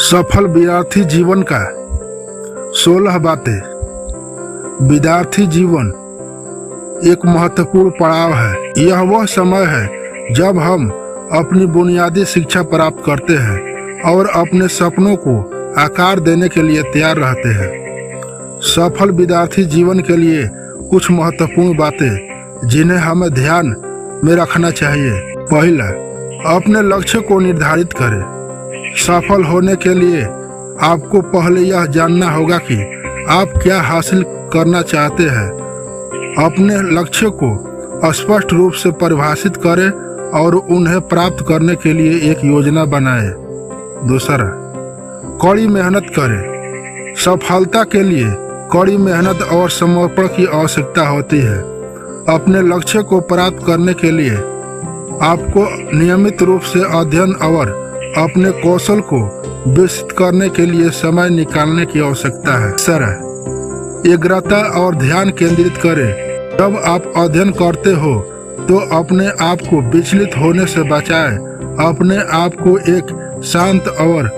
सफल विद्यार्थी जीवन का 16 बातें। विद्यार्थी जीवन एक महत्वपूर्ण पड़ाव है। यह वह समय है जब हम अपनी बुनियादी शिक्षा प्राप्त करते हैं और अपने सपनों को आकार देने के लिए तैयार रहते हैं। सफल विद्यार्थी जीवन के लिए कुछ महत्वपूर्ण बातें जिन्हें हमें ध्यान में रखना चाहिए। पहला, अपने लक्ष्य को निर्धारित करें। सफल होने के लिए आपको पहले यह जानना होगा कि आप क्या हासिल करना चाहते हैं। अपने लक्ष्य को स्पष्ट रूप से परिभाषित करें और उन्हें प्राप्त करने के लिए एक योजना बनाएं। दूसरा, कड़ी मेहनत करें। सफलता के लिए कड़ी मेहनत और समर्पण की आवश्यकता होती है। अपने लक्ष्य को प्राप्त करने के लिए आपको नियमित रूप से अध्ययन और अपने कौशल को विकसित करने के लिए समय निकालने की आवश्यकता है। तीसरा, एकाग्रता और ध्यान केंद्रित करें। जब आप अध्ययन करते हो तो अपने आप को विचलित होने से बचाएं। अपने आप को एक शांत और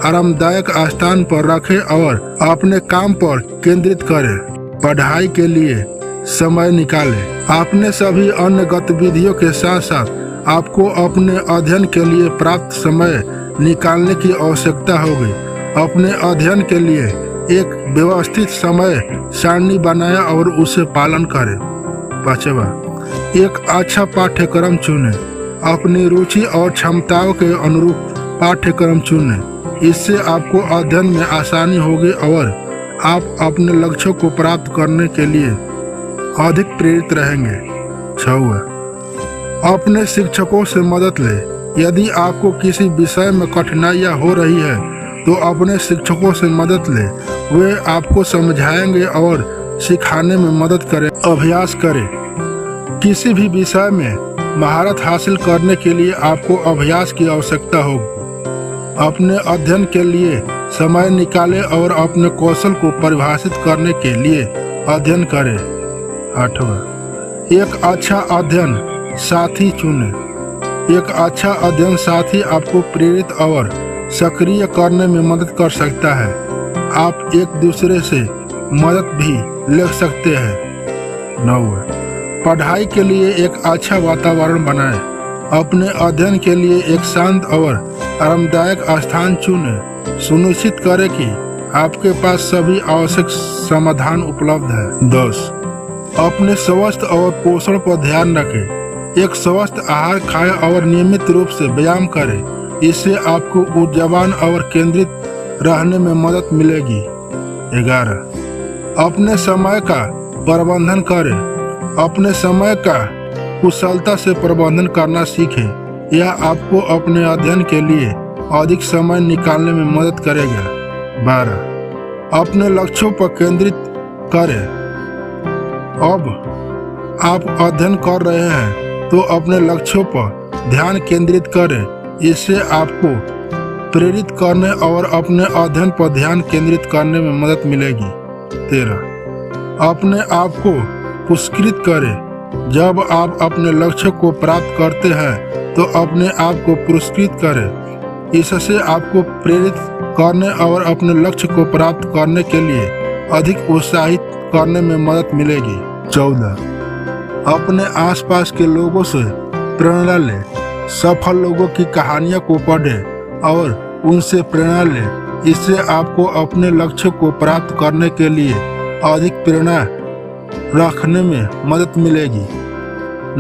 आरामदायक स्थान पर रखें और अपने काम पर केंद्रित करें। पढ़ाई के लिए समय निकालें। अपने सभी अन्य गतिविधियों के साथ साथ आपको अपने अध्ययन के लिए प्राप्त समय निकालने की आवश्यकता होगी। अपने अध्ययन के लिए एक व्यवस्थित समय सारणी बनाएं और उसे पालन करें। पांचवा, एक अच्छा पाठ्यक्रम चुनें। अपनी रुचि और क्षमताओं के अनुरूप पाठ्यक्रम चुनें। इससे आपको अध्ययन में आसानी होगी और आप अपने लक्ष्यों को प्राप्त करने के लिए अधिक प्रेरित रहेंगे। छठवां, अपने शिक्षकों से मदद लें। यदि आपको किसी विषय में कठिनाइयाँ हो रही है तो अपने शिक्षकों से मदद लें। वे आपको समझाएंगे और सिखाने में मदद करें। अभ्यास करें। किसी भी विषय में महारत हासिल करने के लिए आपको अभ्यास की आवश्यकता होगी। अपने अध्ययन के लिए समय निकालें और अपने कौशल को परिभाषित करने के लिए अध्ययन करें। आठवां, एक अच्छा अध्ययन साथी चुनें। एक अच्छा अध्ययन साथी आपको प्रेरित और सक्रिय करने में मदद कर सकता है। आप एक दूसरे से मदद भी ले सकते हैं। 9, पढ़ाई के लिए एक अच्छा वातावरण बनाएं। अपने अध्ययन के लिए एक शांत और आरामदायक स्थान चुनें। सुनिश्चित करें कि आपके पास सभी आवश्यक समाधान उपलब्ध है। 10, अपने स्वास्थ्य और पोषण पर ध्यान रखें। एक स्वस्थ आहार खाएं और नियमित रूप से व्यायाम करें। इससे आपको ऊर्जावान और केंद्रित रहने में मदद मिलेगी। 11, अपने समय का प्रबंधन करें। अपने समय का कुशलता से प्रबंधन करना सीखें। यह आपको अपने अध्ययन के लिए अधिक समय निकालने में मदद करेगा। 12, अपने लक्ष्यों पर केंद्रित करें। अब आप अध्ययन कर रहे हैं तो अपने लक्ष्यों पर ध्यान केंद्रित करें। इससे आपको प्रेरित करने और अपने अध्ययन पर ध्यान केंद्रित करने में मदद मिलेगी। 13, अपने आप को पुरस्कृत करें। जब आप अपने लक्ष्य को प्राप्त करते हैं तो अपने आप को पुरस्कृत करें। इससे आपको प्रेरित करने और अपने लक्ष्य को प्राप्त करने के लिए अधिक उत्साहित करने में मदद मिलेगी। 14, अपने आसपास के लोगों से प्रेरणा लें। सफल लोगों की कहानियों को पढ़ें और उनसे प्रेरणा लें। इससे आपको अपने लक्ष्य को प्राप्त करने के लिए अधिक प्रेरणा रखने में मदद मिलेगी।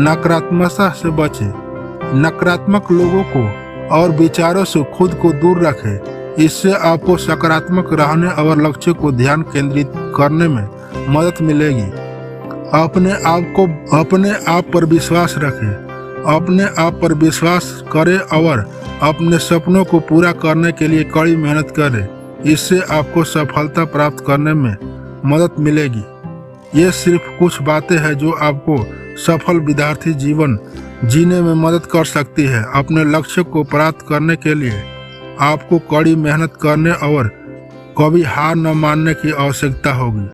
नकारात्मकता से बचें। नकारात्मक लोगों को और विचारों से खुद को दूर रखें। इससे आपको सकारात्मक रहने और लक्ष्य को ध्यान केंद्रित करने में मदद मिलेगी। अपने आप पर विश्वास रखें। अपने आप पर विश्वास करें और अपने सपनों को पूरा करने के लिए कड़ी मेहनत करें। इससे आपको सफलता प्राप्त करने में मदद मिलेगी। ये सिर्फ कुछ बातें हैं जो आपको सफल विद्यार्थी जीवन जीने में मदद कर सकती है। अपने लक्ष्य को प्राप्त करने के लिए आपको कड़ी मेहनत करने और कभी हार न मानने की आवश्यकता होगी।